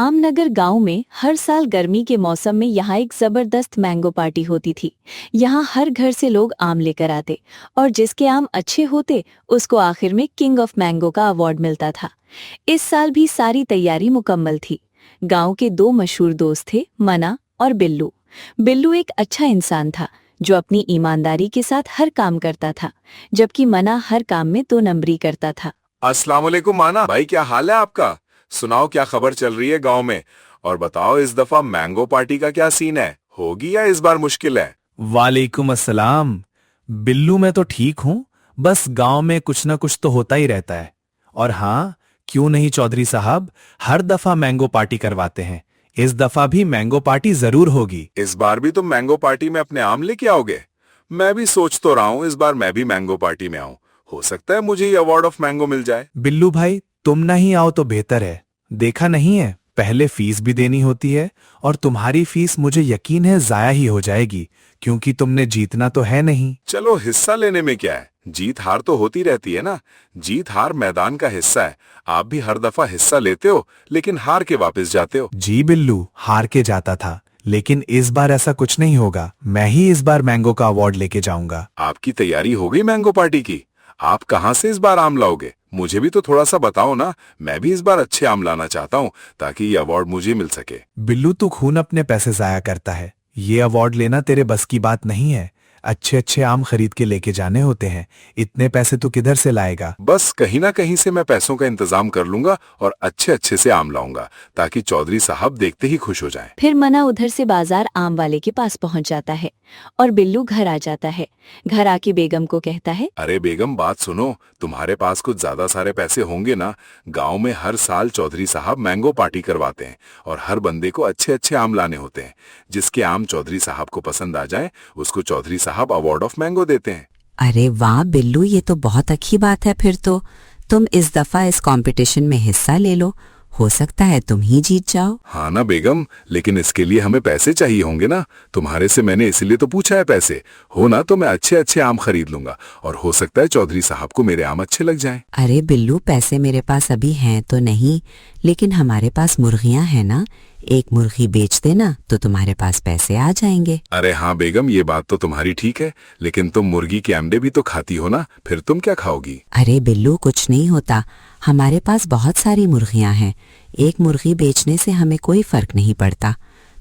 आमनगर गांव में हर साल गर्मी के मौसम में यहाँ एक जबरदस्त मैंगो पार्टी होती थी। यहाँ हर घर से लोग आम लेकर आते और जिसके आम अच्छे होते उसको आखिर में किंग ऑफ मैंगो का अवार्ड मिलता था। इस साल भी सारी तैयारी मुकम्मल थी। गांव के दो मशहूर दोस्त थे, मना और बिल्लू। बिल्लू एक अच्छा इंसान था जो अपनी ईमानदारी के साथ हर काम करता था, जबकि मना हर काम में 2 नंबरी करता था। अस्सलाम वालेकुम माना भाई, क्या हाल है आपका? सुनाओ क्या खबर चल रही है गांव में, और बताओ इस दफा मैंगो पार्टी का क्या सीन है, होगी या इस बार मुश्किल है? वालेकुम अस्सलाम। बिल्लू, मैं तो ठीक हूँ, बस गांव में कुछ ना कुछ तो होता ही रहता है। और हाँ, क्यों नहीं चौधरी साहब, हर दफा मैंगो पार्टी करवाते हैं। इस दफा भी मैंगो पार्टी जरूर होगी। इस बार भी तुम मैंगो पार्टी में अपने आम लेके आओगे? मैं भी सोच तो रहा हूँ इस बार मैं भी मैंगो पार्टी में आऊँ। हो सकता है मुझे ये अवार्ड ऑफ मैंगो मिल जाए। बिल्लू भाई, तुम नहीं आओ तो बेहतर है। देखा नहीं है, पहले फीस भी देनी होती है, और तुम्हारी फीस मुझे यकीन है जाया ही हो जाएगी, क्योंकि तुमने जीतना तो है नहीं। चलो, हिस्सा लेने में क्या है, जीत हार तो होती रहती है ना। जीत हार मैदान का हिस्सा है। आप भी हर दफा हिस्सा लेते हो लेकिन हार के वापस जाते हो। जी बिल्लू, हार के जाता था, लेकिन इस बार ऐसा कुछ नहीं होगा। मैं ही इस बार मैंगो का अवार्ड लेके जाऊंगा। आपकी तैयारी हो गई मैंगो पार्टी की? आप कहाँ से इस बार आम लाओगे? मुझे भी तो थोड़ा सा बताओ ना। मैं भी इस बार अच्छे आम लाना चाहता हूँ ताकि ये अवार्ड मुझे मिल सके। बिल्लू, तू खून अपने पैसे जाया करता है। ये अवार्ड लेना तेरे बस की बात नहीं है। अच्छे अच्छे आम खरीद के लेके जाने होते हैं। इतने पैसे तू किधर से लाएगा? बस कहीं ना कहीं से मैं पैसों का इंतजाम कर लूंगा और अच्छे अच्छे से आम लाऊंगा ताकि चौधरी साहब देखते ही खुश हो जाएं। फिर मना उधर से बाजार आम वाले के पास पहुंच जाता है और बिल्लू घर आ जाता है। घर आके बेगम को कहता है, अरे बेगम, बात सुनो, तुम्हारे पास कुछ ज्यादा सारे पैसे होंगे ना? गांव में हर साल चौधरी साहब मैंगो पार्टी करवाते हैं और हर बंदे को अच्छे अच्छे आम लाने होते हैं। जिसके आम चौधरी साहब को पसंद आ जाए उसको चौधरी साहब अवार्ड ऑफ मैंगो देते हैं। अरे वाह बिल्लू, ये तो बहुत अच्छी बात है। फिर तो तुम इस दफा इस कंपटीशन में हिस्सा ले लो, हो सकता है तुम ही जीत जाओ। हाँ ना बेगम, लेकिन इसके लिए हमें पैसे चाहिए होंगे ना। तुम्हारे से मैंने इसीलिए तो पूछा है। पैसे हो ना तो मैं अच्छे अच्छे आम खरीद लूंगा और हो सकता है चौधरी साहब को मेरे आम अच्छे लग जाएं। अरे बिल्लू, पैसे मेरे पास अभी हैं तो नहीं, लेकिन हमारे पास मुर्गियां हैं ना। एक मुर्गी बेच देना तो तुम्हारे पास पैसे आ जाएंगे। अरे हाँ बेगम, ये बात तो तुम्हारी ठीक है, लेकिन तुम मुर्गी के अंडे भी तो खाती हो ना, फिर तुम क्या खाओगी? अरे बिल्लू, कुछ नहीं होता, हमारे पास बहुत सारी मुर्गियां हैं। एक मुर्गी बेचने से हमें कोई फर्क नहीं पड़ता।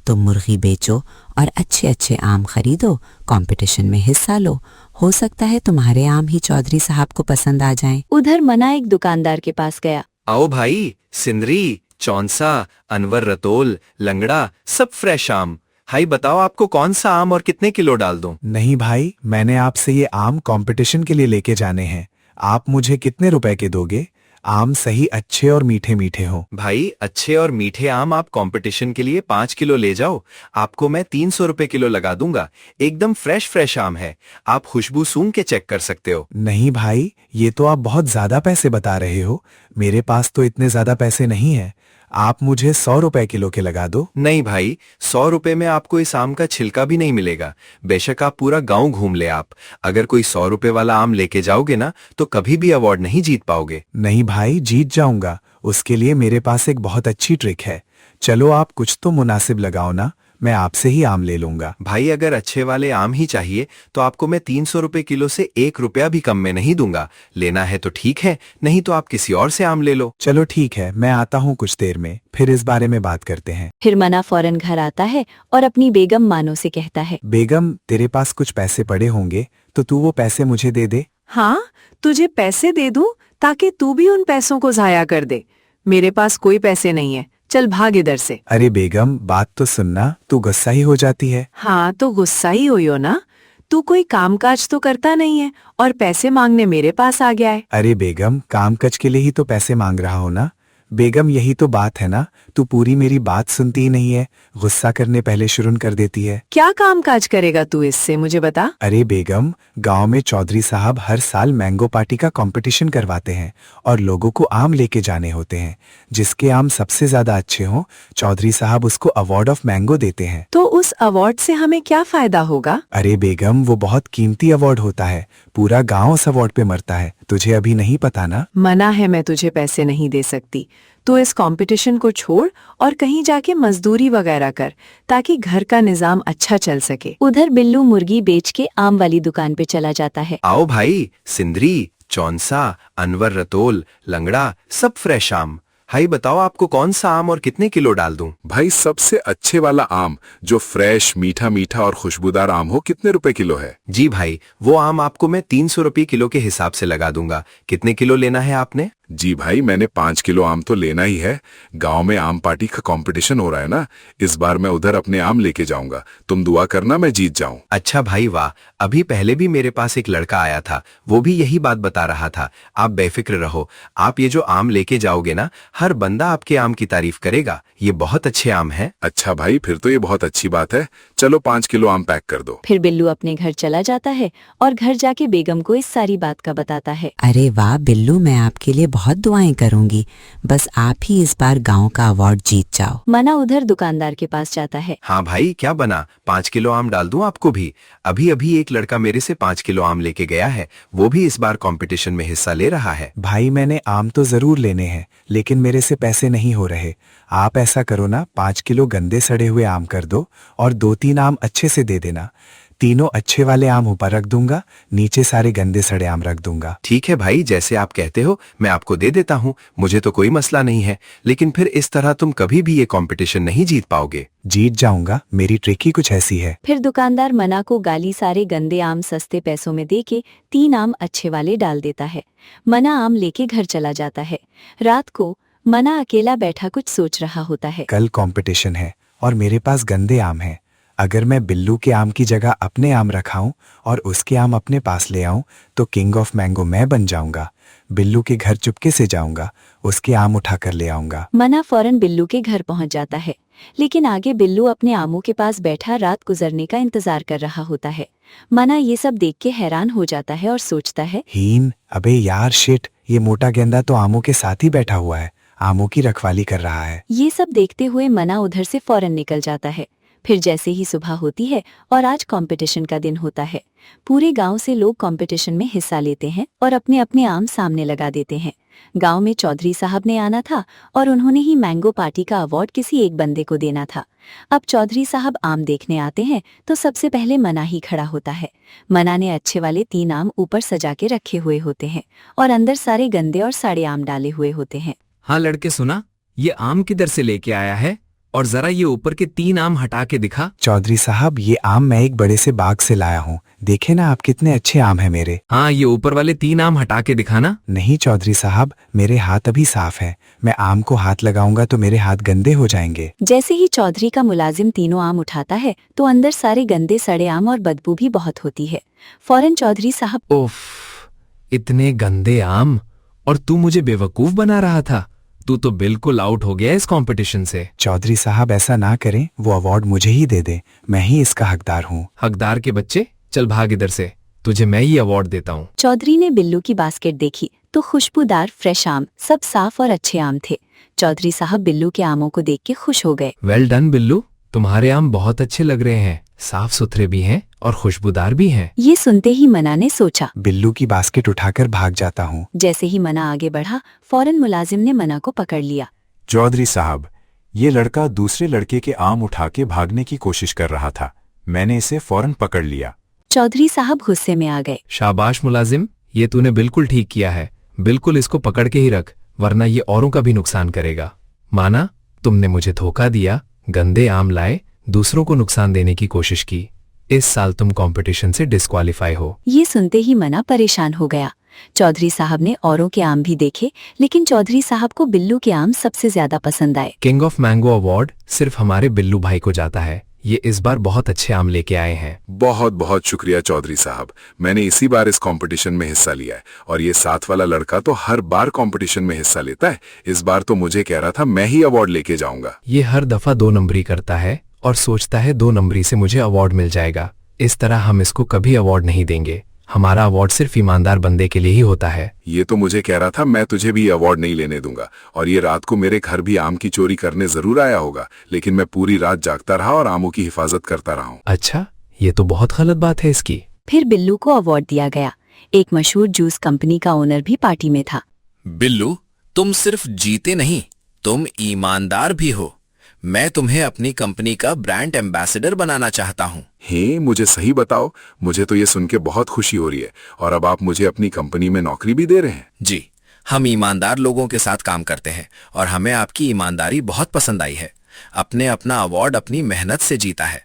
तुम मुर्गी बेचो और अच्छे अच्छे आम खरीदो, कंपटीशन में हिस्सा लो, हो सकता है तुम्हारे आम ही चौधरी साहब को पसंद आ जाएं। उधर मना एक दुकानदार के पास गया। आओ भाई, सिंदरी, चौंसा, अनवर रतोल, लंगड़ा, सब फ्रेश आम। हाई बताओ, आपको कौन सा आम और कितने किलो डाल दूं? नहीं भाई, मैंने आपसे ये आम कंपटीशन के लिए लेके जाने हैं। आप मुझे कितने रुपए के दोगे? आम सही अच्छे और मीठे मीठे हो। भाई, अच्छे और मीठे आम आप कंपटीशन के लिए 5 किलो ले जाओ। आपको मैं 300 रुपए किलो लगा दूंगा। एकदम फ्रेश फ्रेश आम है, आप खुशबू सूंघ के चेक कर सकते हो। नहीं भाई, ये तो आप बहुत ज्यादा पैसे बता रहे हो। मेरे पास तो इतने ज्यादा पैसे नहीं है। आप मुझे 100 रुपए किलो के लगा दो। नहीं भाई, 100 रुपए में आपको इस आम का छिलका भी नहीं मिलेगा। बेशक आप पूरा गांव घूम ले आप, अगर कोई 100 रुपए वाला आम लेके जाओगे ना तो कभी भी अवार्ड नहीं जीत पाओगे। नहीं भाई, जीत जाऊंगा। उसके लिए मेरे पास एक बहुत अच्छी ट्रिक है। चलो, आप कुछ तो मुनासिब लगाओ ना, मैं आपसे ही आम ले लूंगा। भाई, अगर अच्छे वाले आम ही चाहिए तो आपको मैं 300 रुपए किलो से 1 रुपया भी कम में नहीं दूंगा। लेना है तो ठीक है, नहीं तो आप किसी और से आम ले लो। चलो ठीक है, मैं आता हूँ कुछ देर में, फिर इस बारे में बात करते हैं। फिर मना फौरन घर आता है और अपनी बेगम मानो से कहता है, बेगम, तेरे पास कुछ पैसे पड़े होंगे तो तू वो पैसे मुझे दे दे। हाँ, तुझे पैसे दे दूं ताकि तू भी उन पैसों को जाया कर दे। मेरे पास कोई पैसे नहीं है, चल भाग इधर से। अरे बेगम, बात तो सुनना, तू गुस्सा ही हो जाती है। हाँ, तो गुस्सा ही हुई हो ना। तू कोई कामकाज तो करता नहीं है और पैसे मांगने मेरे पास आ गया है। अरे बेगम, कामकाज के लिए ही तो पैसे मांग रहा हो ना। बेगम, यही तो बात है ना, तू पूरी मेरी बात सुनती ही नहीं है, गुस्सा करने पहले शुरू कर देती है। क्या कामकाज करेगा तू इससे, मुझे बता। अरे बेगम, गांव में चौधरी साहब हर साल मैंगो पार्टी का कंपटीशन करवाते हैं और लोगों को आम लेके जाने होते हैं। जिसके आम सबसे ज्यादा अच्छे हों, चौधरी साहब उसको अवार्ड ऑफ मैंगो देते हैं। तो उस अवार्ड से हमें क्या फायदा होगा? अरे बेगम, वो बहुत कीमती अवार्ड होता है, पूरा गांव उस अवार्ड पे मरता है। तुझे अभी नहीं पता ना? मना है, मैं तुझे पैसे नहीं दे सकती। तू इस कंपटीशन को छोड़ और कहीं जाके मजदूरी वगैरह कर, ताकि घर का निजाम अच्छा चल सके। उधर बिल्लू मुर्गी बेच के आम वाली दुकान पे चला जाता है। आओ भाई, सिंदरी, चौंसा, अनवर रतोल, लंगड़ा, सब फ्रेश आम। भाई बताओ आपको कौन सा आम और कितने किलो डाल दूं? भाई सबसे अच्छे वाला आम जो फ्रेश मीठा मीठा और खुशबूदार आम हो कितने रुपए किलो है? जी भाई, वो आम आपको मैं 300 रुपये किलो के हिसाब से लगा दूंगा। कितने किलो लेना है आपने? जी भाई, मैंने 5 किलो आम तो लेना ही है। गांव में आम पार्टी का कंपटीशन हो रहा है ना, इस बार मैं उधर अपने आम लेके जाऊंगा। तुम दुआ करना मैं जीत जाऊं। अच्छा भाई वाह, अभी पहले भी मेरे पास एक लड़का आया था, वो भी यही बात बता रहा था। आप बेफिक्र रहो, आप ये जो आम लेके जाओगे ना, हर बंदा आपके आम की तारीफ करेगा। ये बहुत अच्छे आम हैं। अच्छा भाई, फिर तो ये बहुत अच्छी बात है। चलो 5 किलो आम पैक कर दो। फिर बिल्लू अपने घर चला जाता है और घर जाके बेगम को इस सारी बात का बताता है। अरे वाह बिल्लू, मैं आपके लिए बहुत दुआएं करूंगी, बस आप ही इस बार गांव का अवार्ड जीत जाओ। मना उधर दुकानदार के पास जाता है। हाँ भाई, क्या बना, 5 किलो आम डाल दूं आपको भी? अभी अभी एक लड़का मेरे से 5 किलो आम लेके गया है, वो भी इस बार कंपटीशन में हिस्सा ले रहा है। भाई मैंने आम तो जरूर लेने हैं, लेकिन मेरे से पैसे नहीं हो रहे। आप ऐसा करो ना, 5 किलो गंदे सड़े हुए आम कर दो और 2-3 आम अच्छे से दे देना। तीनों अच्छे वाले आम ऊपर रख दूंगा, नीचे सारे गंदे सड़े आम रख दूंगा। ठीक है भाई, जैसे आप कहते हो मैं आपको दे देता हूँ, मुझे तो कोई मसला नहीं है। लेकिन फिर इस तरह तुम कभी भी ये कंपटीशन नहीं जीत पाओगे। जीत जाऊंगा, मेरी ट्रिक ही कुछ ऐसी है। फिर दुकानदार मना को गाली सारे गंदे आम सस्ते पैसों में देके 3 आम अच्छे वाले डाल देता है। मना आम लेके घर चला जाता है। रात को मना अकेला बैठा कुछ सोच रहा होता है। कल कंपटीशन है और मेरे पास गंदे आम हैं। अगर मैं बिल्लू के आम की जगह अपने आम रखाऊं और उसके आम अपने पास ले आऊं तो किंग ऑफ मैंगो मैं बन जाऊंगा। बिल्लू के घर चुपके से जाऊंगा, उसके आम उठाकर ले आऊंगा। मना फौरन बिल्लू के घर पहुंच जाता है, लेकिन आगे बिल्लू अपने आमों के पास बैठा रात गुजरने का इंतजार कर रहा होता है। मना ये सब देख के हैरान हो जाता है और सोचता है, हीन, अबे यार शिट, ये मोटा गेंदा तो आमों के साथ ही बैठा हुआ है, आमों की रखवाली कर रहा है। ये सब देखते हुए मना उधर से फौरन निकल जाता है। फिर जैसे ही सुबह होती है और आज कंपटीशन का दिन होता है, पूरे गांव से लोग कंपटीशन में हिस्सा लेते हैं और अपने अपने आम सामने लगा देते हैं। गांव में चौधरी साहब ने आना था और उन्होंने ही मैंगो पार्टी का अवार्ड किसी एक बंदे को देना था। अब चौधरी साहब आम देखने आते हैं तो सबसे पहले मना ही खड़ा होता है। मना ने अच्छे वाले 3 आम ऊपर सजा के रखे हुए होते हैं और अंदर सारे गंदे और साड़े आम डाले हुए होते हैं। हाँ लड़के, सुना, ये आम किधर से लेके आया है? और जरा ये ऊपर के 3 आम हटा के दिखा। चौधरी साहब, ये आम मैं एक बड़े से बाग से लाया हूँ, देखे ना आप कितने अच्छे आम हैं मेरे। हाँ, ये ऊपर वाले 3 आम हटा के दिखाना। नहीं चौधरी साहब, मेरे हाथ अभी साफ है, मैं आम को हाथ लगाऊंगा तो मेरे हाथ गंदे हो जाएंगे। जैसे ही चौधरी का मुलाजिम तीनों आम उठाता है तो अंदर सारे गंदे सड़े आम और बदबू भी बहुत होती है। फौरन चौधरी साहब, ओफ, इतने गंदे आम, और तू मुझे बेवकूफ बना रहा था। तू तो बिल्कुल आउट हो गया इस कंपटीशन से। चौधरी साहब ऐसा ना करें, वो अवार्ड मुझे ही दे दें, मैं ही इसका हकदार हूँ। हकदार के बच्चे, चल भाग इधर से, तुझे मैं ही अवार्ड देता हूँ। चौधरी ने बिल्लू की बास्केट देखी तो खुशबूदार फ्रेश आम, सब साफ और अच्छे आम थे। चौधरी साहब बिल्लू के आमों को देख के खुश हो गए। वेल डन बिल्लू, तुम्हारे आम बहुत अच्छे लग रहे हैं, साफ सुथरे भी हैं और खुशबूदार भी हैं। ये सुनते ही मना ने सोचा। बिल्लू की बास्केट उठाकर भाग जाता हूँ। जैसे ही मना आगे बढ़ा, फौरन मुलाजिम ने मना को पकड़ लिया। चौधरी साहब, ये लड़का दूसरे लड़के के आम उठा के भागने की कोशिश कर रहा था, मैंने इसे फौरन पकड़ लिया। चौधरी साहब गुस्से में आ गए। शाबाश मुलाजिम, ये तूने बिल्कुल ठीक किया है। बिल्कुल इसको पकड़ के ही रख, वरना ये औरों का भी नुकसान करेगा। माना, तुमने मुझे धोखा दिया, गंदे आम लाए, दूसरों को नुकसान देने की कोशिश की। इस साल तुम कंपटीशन से डिस्क्वालीफाई हो। ये सुनते ही मना परेशान हो गया। चौधरी साहब ने औरों के आम भी देखे, लेकिन चौधरी साहब को बिल्लू के आम सबसे ज्यादा पसंद आए। किंग ऑफ मैंगो अवार्ड सिर्फ हमारे बिल्लू भाई को जाता है। ये इस बार बहुत अच्छे आम लेके आए हैं। बहुत बहुत शुक्रिया चौधरी साहब, मैंने इसी बार इस कंपटीशन में हिस्सा लिया है और ये साथ वाला लड़का तो हर बार कंपटीशन में हिस्सा लेता है। इस बार तो मुझे कह रहा था मैं ही अवार्ड लेके जाऊंगा। ये हर दफा 2 नंबरी करता है और सोचता है 2 नंबरी से मुझे अवार्ड मिल जाएगा। इस तरह हम इसको कभी अवार्ड नहीं देंगे। हमारा अवार्ड सिर्फ ईमानदार बंदे के लिए ही होता है। ये तो मुझे कह रहा था मैं तुझे भी अवार्ड नहीं लेने दूंगा, और ये रात को मेरे घर भी आम की चोरी करने जरूर आया होगा, लेकिन मैं पूरी रात जागता रहा और आमों की हिफाजत करता रहा हूँ। अच्छा, ये तो बहुत गलत बात है इसकी। फिर बिल्लू को अवार्ड दिया गया। एक मशहूर जूस कंपनी का ओनर भी पार्टी में था। बिल्लू, तुम सिर्फ जीते नहीं, तुम ईमानदार भी हो। मैं तुम्हें अपनी कंपनी का ब्रांड एम्बेसडर बनाना चाहता हूँ। हे, मुझे सही बताओ, मुझे तो ये सुन के बहुत खुशी हो रही है। और अब आप मुझे अपनी कंपनी में नौकरी भी दे रहे हैं? जी, हम ईमानदार लोगों के साथ काम करते हैं और हमें आपकी ईमानदारी बहुत पसंद आई है। आपने अपना अवार्ड अपनी मेहनत से जीता है,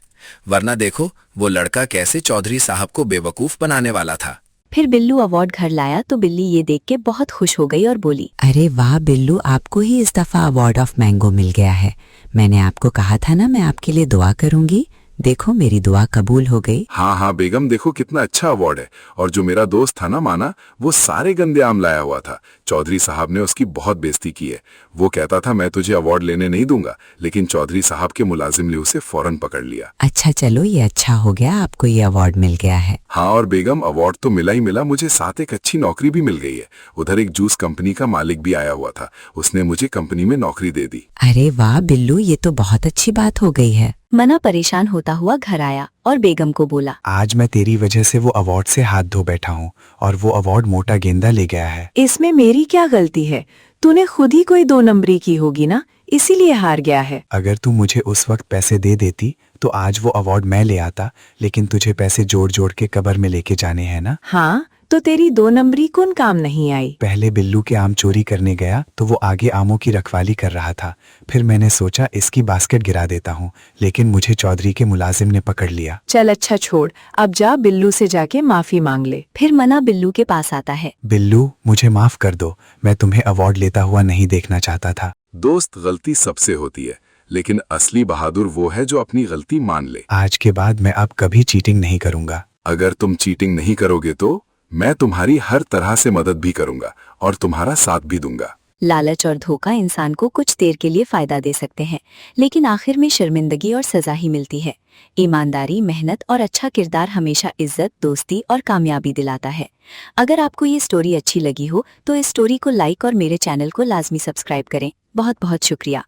वरना देखो वो लड़का कैसे चौधरी साहब को बेवकूफ बनाने वाला था। फिर बिल्लू अवार्ड घर लाया तो बिल्ली ये देख के बहुत खुश हो गई और बोली, अरे वाह बिल्लू, आपको ही इस दफा अवार्ड ऑफ मैंगो मिल गया है। मैंने आपको कहा था ना मैं आपके लिए दुआ करूंगी। देखो मेरी दुआ कबूल हो गई। हाँ हाँ बेगम, देखो कितना अच्छा अवार्ड है। और जो मेरा दोस्त था ना माना, वो सारे गंदे आम लाया हुआ था। चौधरी साहब ने उसकी बहुत बेइज्जती की है। वो कहता था मैं तुझे अवार्ड लेने नहीं दूंगा, लेकिन चौधरी साहब के मुलाजिम ने उसे फौरन पकड़ लिया। अच्छा चलो, ये अच्छा हो गया, आपको ये अवार्ड मिल गया है। हाँ, और बेगम अवार्ड तो मिला ही मिला, मुझे साथ एक अच्छी नौकरी भी मिल गई है। उधर एक जूस कंपनी का मालिक भी आया हुआ था, उसने मुझे कंपनी में नौकरी दे दी। अरे वाह बिल्लू, ये तो बहुत अच्छी बात हो गई है। मना परेशान होता हुआ घर आया और बेगम को बोला, आज मैं तेरी वजह से वो अवार्ड से हाथ धो बैठा हूँ और वो अवार्ड मोटा गेंदा ले गया है। इसमें मेरी क्या गलती है? तूने खुद ही कोई 2 नंबरी की होगी ना, इसीलिए हार गया है। अगर तू मुझे उस वक्त पैसे दे देती तो आज वो अवार्ड मैं ले आता, लेकिन तुझे पैसे जोड़ जोड़ के कब्र में लेके जाने हैं ना। हाँ, तो तेरी 2 नंबरी कौन काम नहीं आई? पहले बिल्लू के आम चोरी करने गया तो वो आगे आमों की रखवाली कर रहा था। फिर मैंने सोचा इसकी बास्केट गिरा देता हूँ, लेकिन मुझे चौधरी के मुलाजिम ने पकड़ लिया। चल अच्छा छोड़, अब जा बिल्लू से जाके माफी मांग ले। फिर मना बिल्लू के पास आता है। बिल्लू, मुझे माफ कर दो, मैं तुम्हें अवार्ड लेता हुआ नहीं देखना चाहता था। दोस्त, गलती सबसे होती है, लेकिन असली बहादुर वो है जो अपनी गलती मान ले। आज के बाद मैं अब कभी चीटिंग नहीं करूंगा। अगर तुम चीटिंग नहीं करोगे तो मैं तुम्हारी हर तरह से मदद भी करूंगा और तुम्हारा साथ भी दूंगा। लालच और धोखा इंसान को कुछ देर के लिए फायदा दे सकते हैं, लेकिन आखिर में शर्मिंदगी और सजा ही मिलती है। ईमानदारी, मेहनत और अच्छा किरदार हमेशा इज्जत, दोस्ती और कामयाबी दिलाता है। अगर आपको ये स्टोरी अच्छी लगी हो तो इस स्टोरी को लाइक और मेरे चैनल को लाजमी सब्सक्राइब करें। बहुत बहुत शुक्रिया।